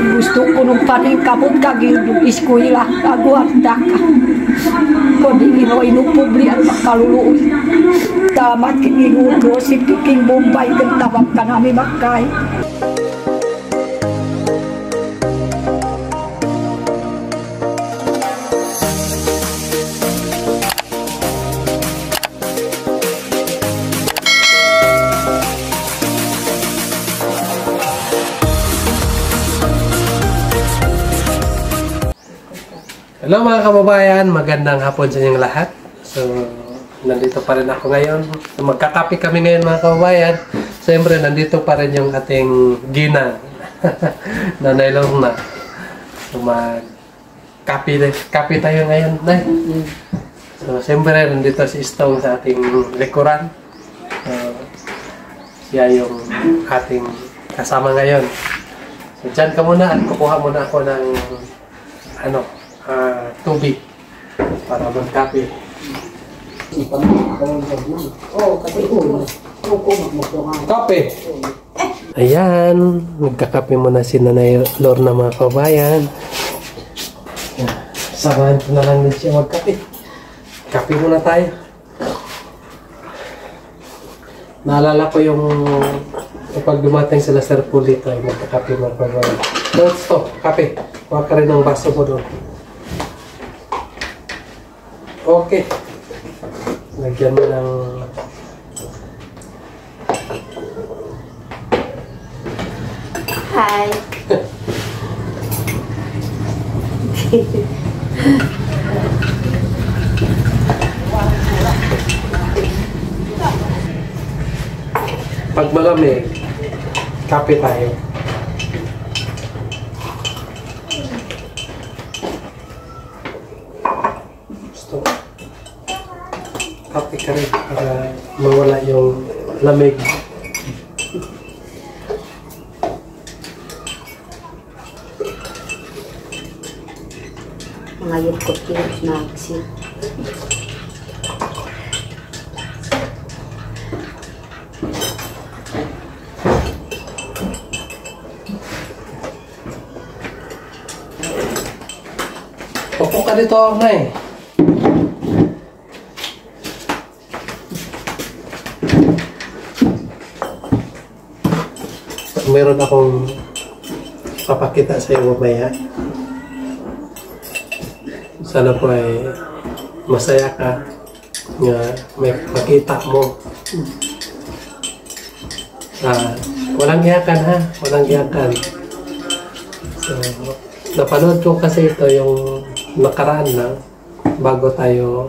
gusto ko nung paningkamot kagil yung iskuila kagwarda ka kung di ino-inupubli at makaluluoy damat kinigudo si Piking Bombay kung tabak ka namin magkay. Hello mga kababayan, magandang hapon sa inyong lahat. So, nandito pa rin ako ngayon. So, magkakape kami ngayon mga kababayan. Siyempre, nandito pa rin yung ating ginang. Nanay Lorna. So, magkape tayo ngayon, Nay. So, siyempre, nandito si Stone sa ating likuran. So, siya yung ating kasama ngayon. So, dyan ka muna at kukuha muna ako ng tubig para magkape. Kape! Ayan, magkakape muna si Nanay Lorna mga kabayan. Samahan ko na lang din siya magkape. Kape muna tayo. Naalala ko yung kapag dumating sila Sir Paul dito ay magkakape mga kabayan. Don't stop, kape. Huwag ka rin ng baso mo doon. Okay. Lagyan mo ng hi. pag malamig, kape tayo. Kape ka rin para mawala yung lamig. Mga yukot-yukot na aksi. Upo ka dito, Nay. Meron akong papakita sa iyo mamaya. Sana po ay masaya ka nga may makita mo. Walang iyakan ha, walang iyakan. So, napanood ko kasi ito yung nakaraan na bago tayo,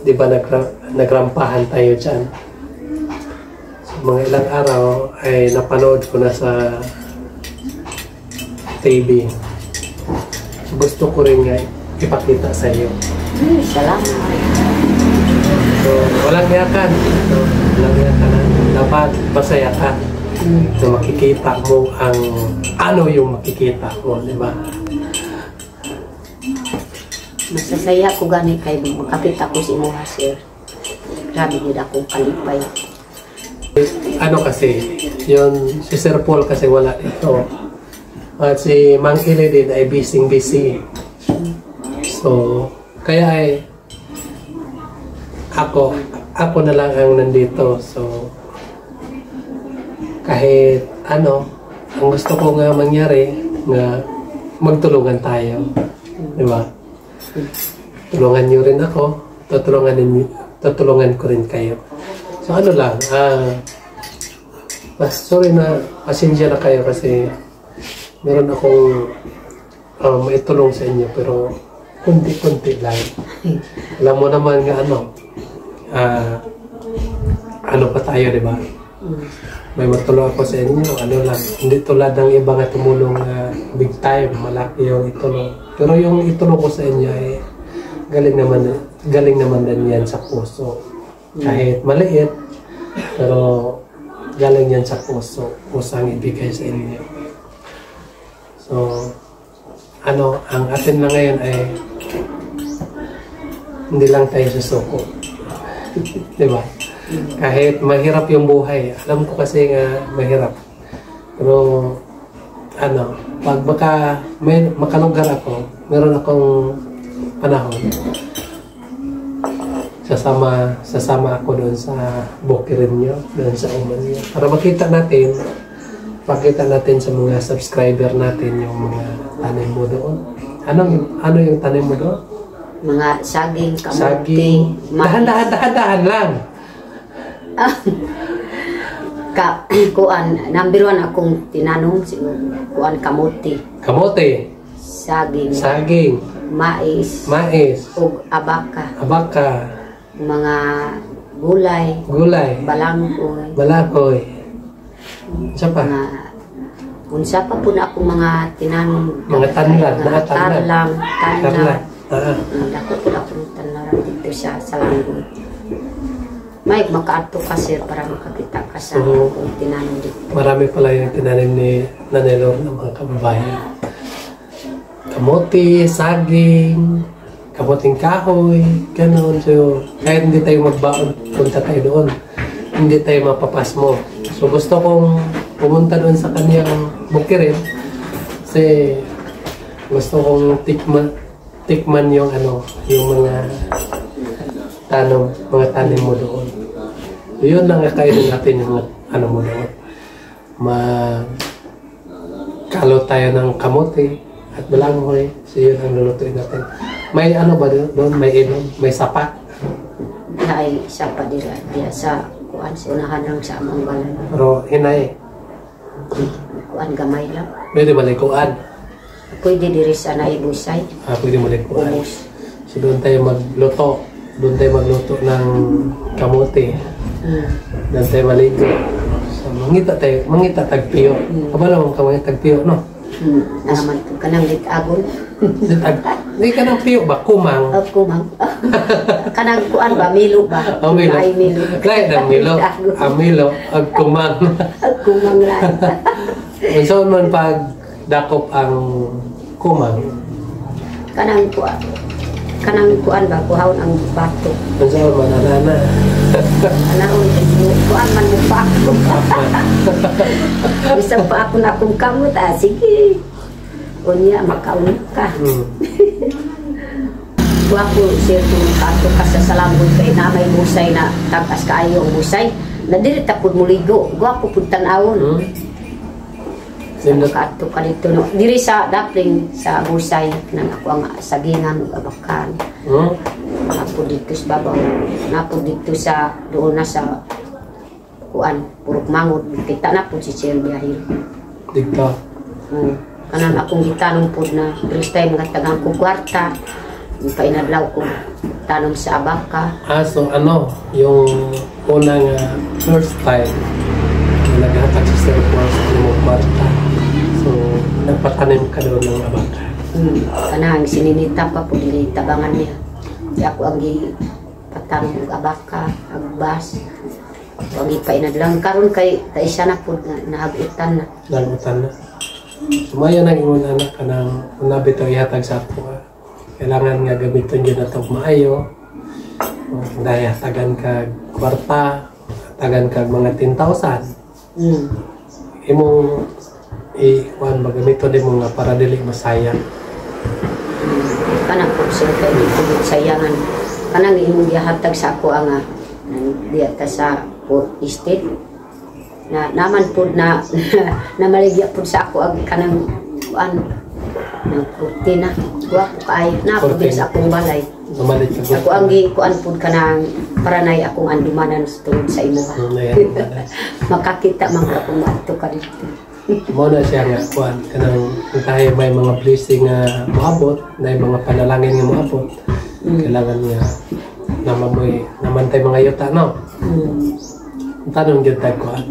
di ba nagrampahan tayo dyan. Mga ilang araw ay napanood ko na sa TV. Gusto ko rin nga ipakita sa iyo. Salamat. So, walang yakan. So, walang yakan. Dapat masaya ka. So, makikita mo ang ano yung makikita mo, di ba? Masasaya ko gani kay makapita ko si Moha, sir. Grabe nila akong kalipay. Ano kasi, yun, si Sir Paul kasi wala dito. At si Mang Kili din ay busy. So, kaya ay ako na lang ang nandito. So, kahit ano, ang gusto ko nga mangyari, nga magtulungan tayo. Diba? Tulungan nyo rin ako, tutulungan ko rin kayo. So ano lang, sorry na, pasensya na kayo kasi meron akong maitulong sa inyo pero kunti-kunti lang. Alam mo naman nga ano pa tayo, di ba? May matulong ako sa inyo, ano lang, hindi tulad ng iba nga tumulong big time, malaki yung itulong. Pero yung itulong ko sa inyo ay galing naman din yan sa puso. Kahit maliit, pero galing yan sa puso. Pusang ibigay sa inyo. So, ang atin lang ngayon ay hindi lang tayo susuko. Diba? Kahit mahirap yung buhay. Alam ko kasi nga mahirap. Pero, pag may makalugar ako, meron akong panahon, sasama ako doon sa bukirin nyo, doon sa uman nyo. Para makita natin sa mga subscriber natin yung mga tanim mo doon. Ano yung tanim mo doon? Mga saging, kamuti, Saging. Dahan lang. Kuan, number 1 akong tinanong, kuan kamuti. Kamote. Saging. Mais. Ug abaka. Mga gulay. Balangkoy. Isa pa? Unsa pa po na akong mga tinanong. Mga tanlan. Tarlang. Dako po na akong tanlaran dito sa Langgoy. May makaadto ka sir para makakita ka sa akong tinanong dito. Marami pala yung tinanim ni Nanay Lor ng mga kababayan. Kamote, saging, kamuting kahoy, gano'n. So, kahit hindi tayo magbaon, punta tayo doon. Hindi tayo mapapasmo. So, gusto kong pumunta doon sa kanyang bukirin kasi gusto kong tikman yung mga tanim mo doon. Yun lang kakainin natin yung mo doon. Magkalo tayo ng kamote at balanghoy. So yun ang lulutuin natin. May ba doon? May ilong? May sapa? Ay, sapa diya sa kuan sa unahan lang sa among balay. Pero hinay. Kuan gamay lang. Pwede malikuan. Pwede diri sa naibusay. Pwede malikuan. Umus. So doon tayo magluto. Doon tayo magluto ng kamote. Doon tayo maligo. So mangita tagpiyo. Kabala mong kamay tagpiyo, no? Naman po ka ng litagon. Hindi ka ng piyo ba? Kumang? Kumang. Kanang kuan ba? Milo ba? Milo. Ay, Milo. Lain ng Milo. Milo. Kumang. Kumang lang. So man pag dakop ang kumang. Kanang kuan ba? Kuhaon ang bato. So man anana. Anahon kuan man mo pa ako. Isa pa ako na kung kamot. Sige. Unya, makauna ka. Ako, sir, kung kato ka sa Langgoy kay na may busay na tagas kaayo ang busay, na diri tapod muligo. Gwapo pud tan-awon. Kato ka dito, no? Diri sa dapling sa busay, nang ako ang sagingan ug abakan. Napod dito sa babaw. Napod dito sa doon na sa kuan, purok mangod. Kita na po si Sir Biahil. Dito. Kanang akong gitanong po na first time nga tagang ko kwarta, painadlaw ko tanong sa abaka. So yung unang first time na naghatag sa Sir Juan sa inyong kwarta. So, nagpatanim ka doon ng abaka. Kanang sininita pa po, tabangan niya. Di ako ang patanong ng abaka, agbas. Ang ipainadlaw. Karon kay taisa na po, naagutan na. Nagutan na. Sumaya nang ingon anak ka ng unabi ito ihatag sa ako. Kailangan nga gamitin yun na ito maayo. Dahil hatagan ka kwarta, hatagan ka mga 10,000. Imong i-kuhan magamiton din mo nga para dili masayang. Kanang po sila kayo yung sayangan. Kanang imong ihatag sa ako ang diyata sa estate. Na naman po na namaligya po sa ako ang kanang kuan ng kurtina. Guwapo kaayo na po sa akong balay. Ako ang kuan po kanang paranay akong andumanan tungod sa imuha. Makakita man ka kung ato ka dito. Mo na siya nga kuan kanang tayo may mga blessing nga moabot, na mga panalangin nga moabot. Kailangan niya naman tayo mga yuta, no? Tanong dyan tayo kuan.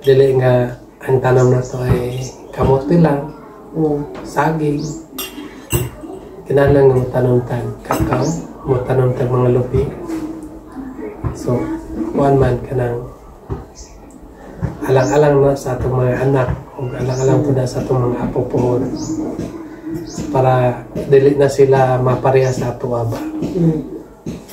Dili nga ang tanong na to ay kamote lang, saging. Kinahanglan nga mo tanong kakao, mo tanong mga lupi. So, kuan man kanang alang-alang na sa atong mga anak o alang-alang po na sa atong mga apo po para dili na sila mapareha sa ato ba.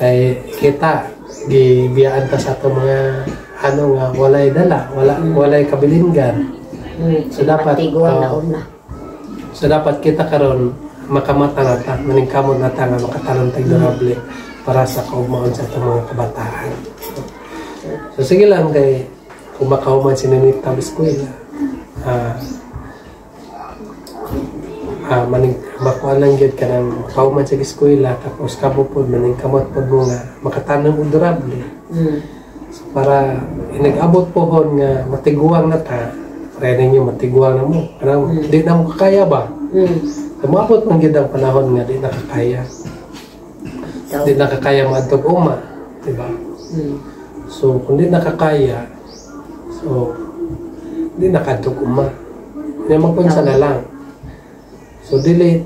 Kay kita gibiyaan ta sa atong mga nga walay dala, walay kabilingan. So dapat So dapat kita karon makamata na ta, maningkamot na ta nga makatanong tag durable para sa kaugmaon sa itong mga kabataan. So sige lang kay kung makahuman si Ninita Biskwela, makuha lang yun ka ng makahuman sa eskwela, tapos kamo po maningkamot po mo nga makatanong og durable. So para inag-abot po hon nga matiguang na ta, kaya ninyo matiguang na mo. Parang di na mo kakaya ba? Kumabot man gid ang panahon nga di nakakaya. Di nakakaya maadtog uma, di ba? So kung di nakakaya, so di nakadtog uma. Nya magpunsa na lang. So dili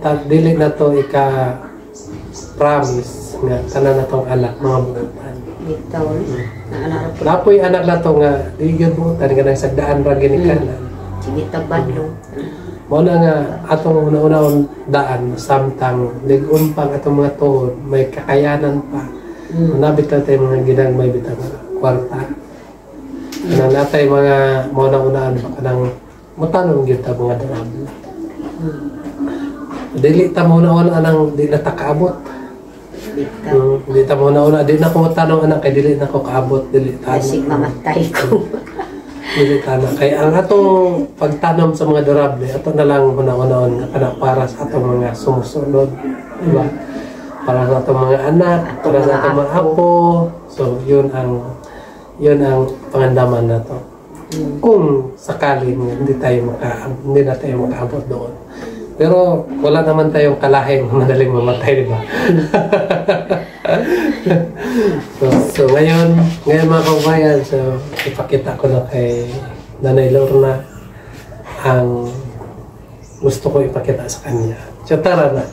na to ika promise nga tanan na tong alak mga buutan. Bitaw. Lapoy anak na to nga di gyud buutan nga nang sagdaan ra ginikanan. Sige tabadlo. Mo na nga atong una-unahon daan samtang lig-on pang atong mga tuhod may kakayanan pa. Nabit na tayo mga ginagmay bitang kwarta. Kanang natay mga mo na unaan pa kanang mutanong gyud ta mga durable. Dili ta mo na anang di na takaabot. Di ta mo na di na ko tanong anak kay dili na ko kaabot dili ta. Kasi mamatay ko. Dili ta na kay ang atong pagtanom sa mga durable ato na lang una-unahon nga kana para sa atong mga sumusunod, di ba? Para sa atong mga anak, para sa atong mga apo. So yun ang pangandaman na to. Kung sakali hindi na tayo makaabot doon. Pero wala naman tayong kalahing madaling mamatay, di ba? so ngayon mga kabayan, so ipakita ko na kay Nanay Lorna ang gusto ko ipakita sa kanya. So tara na.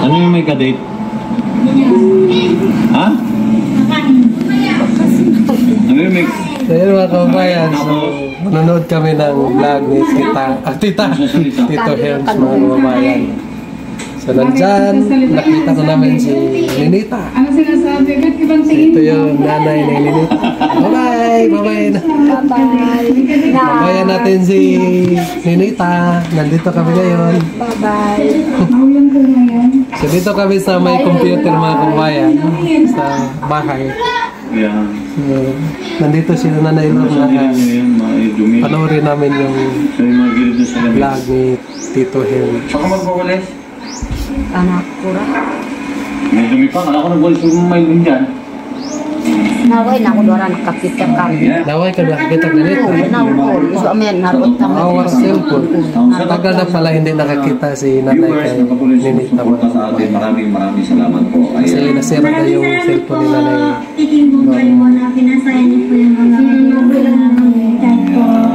Ano yung may kadate? Ha? Ano yung may... So yun mga kabayan, so manonood kami ng vlog ni Tito Helms mga kabayan. So nandyan, nakita ko namin si Ninita. Ano sinasabi? Ba't ibang So ito yung nanay ni Ninita. Bye-bye! Bye-bye! Bye-bye. Babayan natin si Ninita. Nandito kami ngayon. Bye-bye. Maulan ko ngayon. So dito kami sa may computer mga kabayan sa bahay. Yeah. So, nandito si Nanay Lorna. Panoorin namin yung vlog ni Tito Helms. Saka magpawalis? Anak ko ra. May dumipang. Alam ko nagwalis yung may dyan. Naway na ako doon nakakita kami. Laway ka nakakita ganito. Naway. So amen, naroon kami. Our cellphone. Tagal na pala hindi nakakita si Nanay kay Ninita. Maraming salamat po. Kasi nasira na yung cellphone ni Nanay.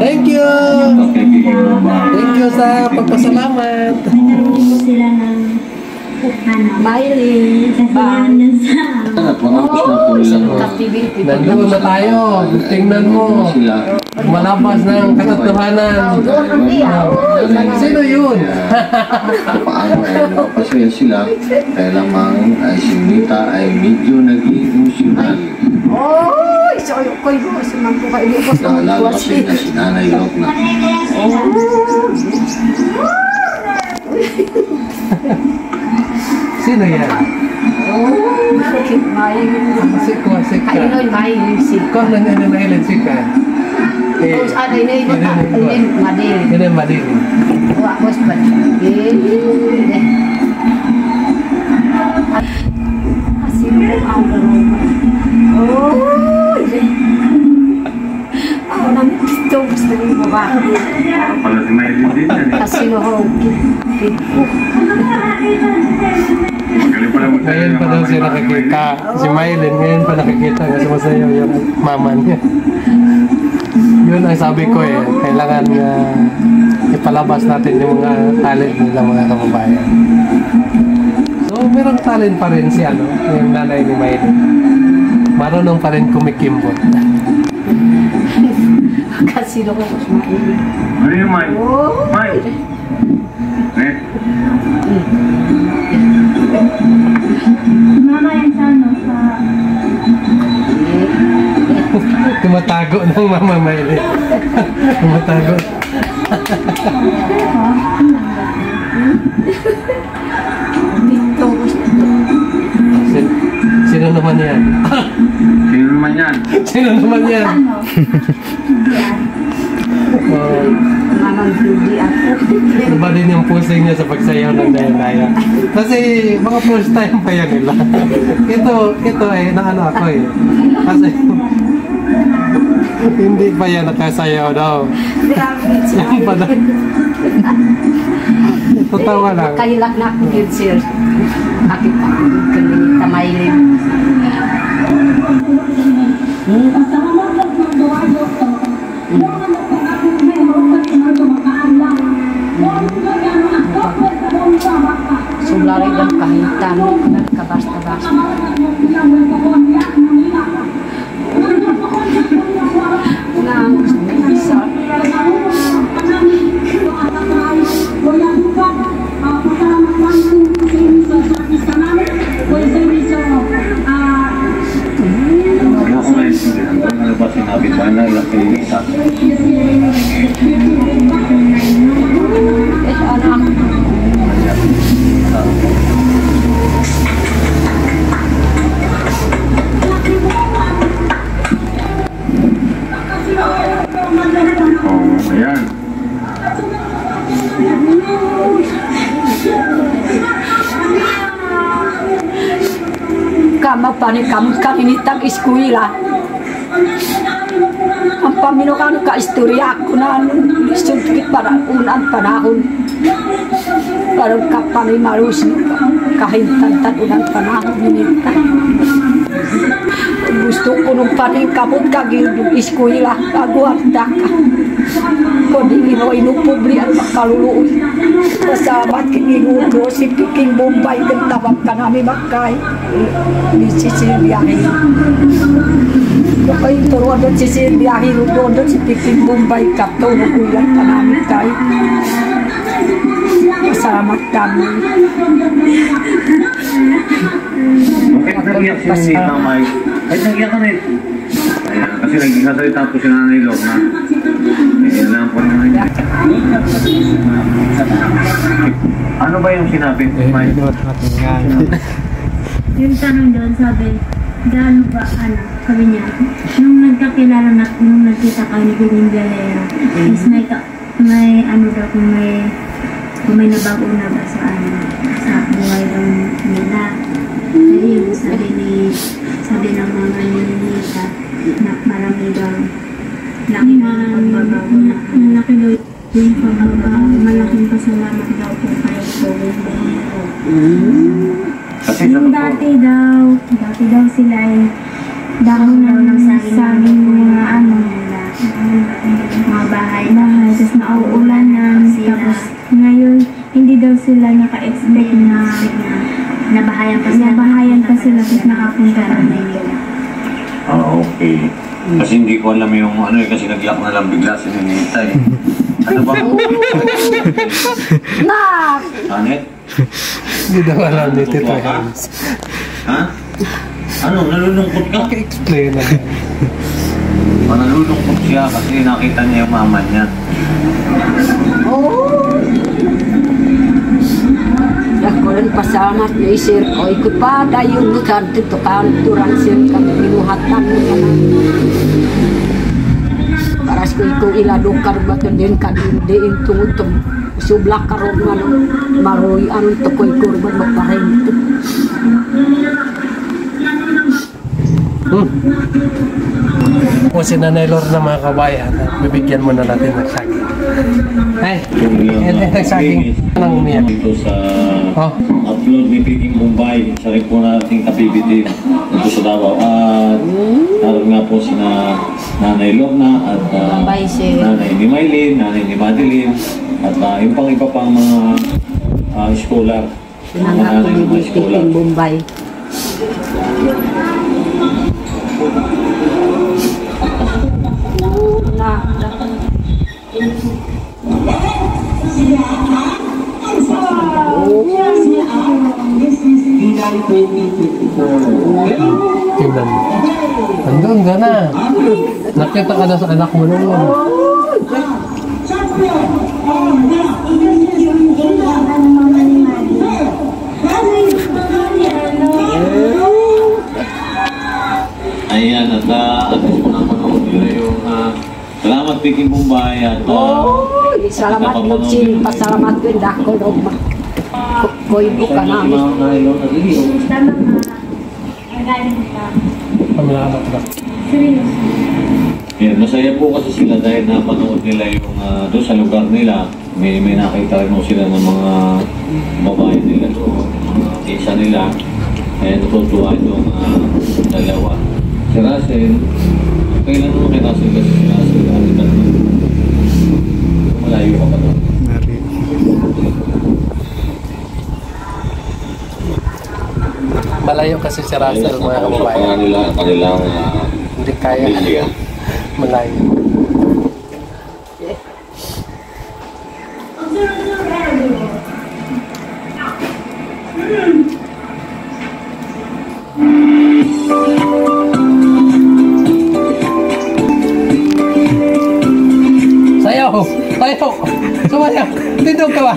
Thank you! Thank you sa pagpasalamat. Miley. Nandun na tayo. Tingnan mo. Malabas ng katotohanan. Sino yun? Paano ay nakapasaya sila, kaya lamang ay si Nita ay medyo nag-emosyonal. Oh, so koy ko sa mga kayo ko sa Naalala kasi na si Nanay Lorna. Sino yan? Oh, sakit Miley. Siko. Kayo noy may music. Kung nang ano na ilan sika? Tapos ada ini ko ta, ini madil. Yan ang mading. Wa bos ba. Asin ko ang oh, ako nang dito gusto mo ba? Pala si Maylin din yan eh. Asin ko. Ngayon pa daw siya nakakita. Si Mylene, ngayon pa nakakita nga sumasayaw yung mama niya. Yun ang sabi ko eh. Kailangan ipalabas natin yung mga talent nila mga kababayan. So, merong talent pa rin si yung nanay ni Mylene. Marunong pa rin kumikimbot. Kasi ko Miley. Ano yung May? Oh. May! Eh? Mama yan sa ano, sa... Tumatago ng mama Mylene. Tumatago. Dito. Sino naman yan? Sino naman yan? Sino naman yan? Mamang beauty ako. Iba din yung pusing niya sa pagsayaw ng daya-daya. Kasi mga first time pa yan nila. Ito naano ako eh. Kasi hindi pa yan nakasayaw daw. Yan pa daw. Tatawa lang. Kailak na ako yun, sir. Nakita ko yun kanina, tamaylin. Sulari dan kahitan, kabasta-basta. Nah, bisa. Ano ko naisindihan ko? Ano ba sinabi ba na laki isa? Anak. Oh, ayan. Kama panik kamu kaninitang eskwela. Ang paminokano ka istorya ko na sudkit para unang panahon. Parang kapani marus kahintan unang panahon minita. Gusto ko nung paning kapot kagildong eskwela agwarda ka. Kodi ino-publi at makaluluoy. Pasabat kiniluto si Piking Bombay kung tabak ka namin makay. Ni Cecilia Hill. Kapag turuan doon si Cecilia Hill, doon si Piking Bombay kapto na kuyan ka namin kay. Pasalamat kami. Bakit nagiyak si Nita May? Ay, nagiyak ka na eh. Ayan, kasi nagsasalita po si Nanay Lorna. Ayan lang po naman niya. Ano ba yung sinabi ni May? Yung tanong doon, sabi, gaano ba, sabi niya, nung nagkakilala na, nung nagkita kayo ni Biling Galera, is may ano daw, kung may nabago na ba sa buhay daw nila. Ayun, sabi ng mga Nita, na marami daw, laki pagbabago na. Malaki daw yung pagbabago, malaking pasalamat daw po kayo po. Kasi Yung dati daw sila ay dahon ng saging mga mga bahay, tapos nauulanan, tapos ngayon hindi daw sila naka-expect na nabahayan pa sila tapos nakapunta na nila. Okay. Kasi hindi ko alam yung ano eh, kasi nagyak na lang bigla si Ninita eh. Ano ba? Nak! Anet? Hindi daw alam ni Tito Hans. Ha? Ano? Nalulungkot ka? Explain na. Nalulungkot siya kasi nakita niya yung mama niya. Ako rin pasalamat niya isir ko. Ikut pa tayo bukan dito kanturan sir kami binuhatan mo ka na. Paras ko ikaw iladukar ba ito din kadindiin tungutong sublak karoon ano maroy anong tukoy kurban magparento. O si Nanay Lorna mga kabayan, bibigyan mo na natin ng saging. Ay, ito yung saging. Anong umiyak? Dito sa upload ni Piking Bombay, isa rin po nating kapibitin dito sa Davao. At naroon nga po si Nanay Lorna at Nanay ni Maylin, Nanay ni Madeline at yung pang iba pang mga scholar. Sinangga ko ni Piking Bombay. Tingnan mo. Andun ka na. Nakita ka na sa anak mo noon. Peking Bombay at Salamat mo sin, pasalamat ko dako no. Koy buka namin. Tama ka. Magaling ka. Pamilalamat na. Seryoso. Yeah, masaya po kasi sila dahil napanood nila yung doon sa lugar nila. May nakita rin mo sila ng mga babae nila doon, isa nila. Kaya natutuwa itong dalawa. Si Russell, kailan mo kay Russell kasi si Russell? Malayo ka pa doon. Malayo kasi si Russell, mga kababayan. Kanilang Hindi kaya. Malayo. Sayaw! Sayaw! Sumayaw! Dito ka ba?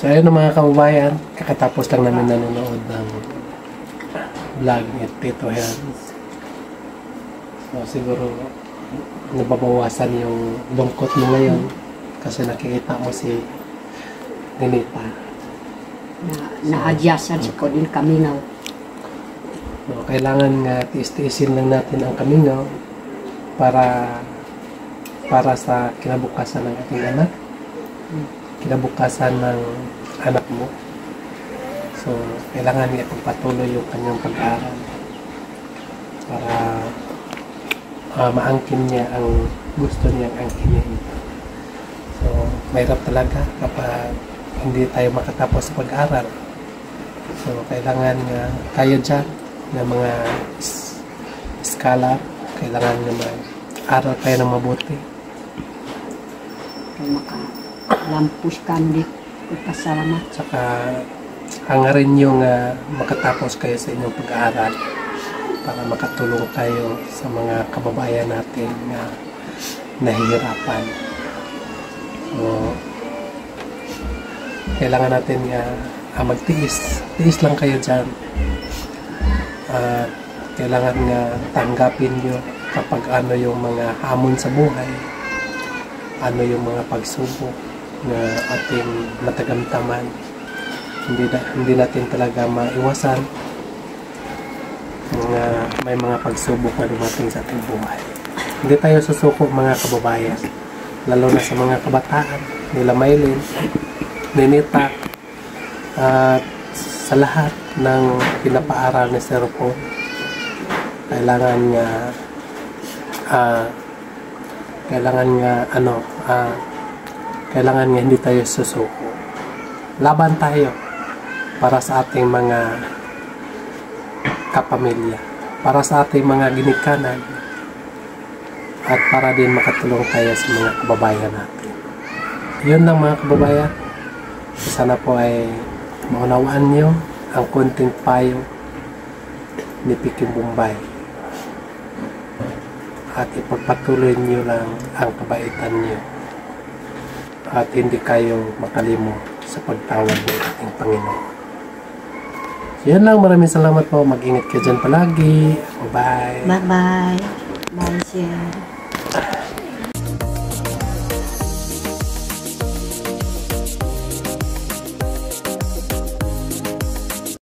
So ayun mga kababayan, kakatapos lang namin nanonood ng vlog ni Tito Hans. So siguro nababawasan yung lungkot mo ngayon kasi nakikita mo si Ninita. Naadyasan sa ko din kaminaw. So, kailangan nga tiis-tiisin lang natin ang kamingaw para sa kinabukasan ng ating anak, kinabukasan ng anak mo. So, kailangan niya pagpatuloy yung kanyang pag-aaral para maangkin niya ang gusto niyang angkinin. So, mahirap talaga kapag hindi tayo makatapos sa pag-aaral. So, kailangan nga tayo dyan na mga scholar, kailangan na mag-aral tayo ng mabuti. Kaya makalampus ka hindi. Pasalamat. Saka hangarin yung makatapos kayo sa inyong pag-aaral para makatulong tayo sa mga kababayan natin na nahihirapan. So, kailangan natin magtiis. Tiis lang kayo dyan. Kailangan nga tanggapin nyo kapag ano yung mga hamon sa buhay, ano yung mga pagsubok na ating matagamtaman. Hindi natin talaga maiwasan may mga pagsubok na dumating sa ating buhay. Hindi tayo susuko mga kababayan, lalo na sa mga kabataan nila Maylin, Ninita, at sa lahat ng pinapaaral ni Sir Paul. Kailangan nga hindi tayo susuko. Laban tayo para sa ating mga kapamilya, para sa ating mga ginikanan, at para din makatulong tayo sa mga kababayan natin. Yun lang mga kababayan. Sana po ay maunawaan nyo ang konting payo ni Peking Bombay at ipagpatuloy nyo lang ang kabaitan nyo at hindi kayo makalimot sa pagtawad ng ating Panginoon. Yan lang, maraming salamat po. Mag-ingat kayo dyan palagi. Bye-bye. Bye-bye. Bye, sir.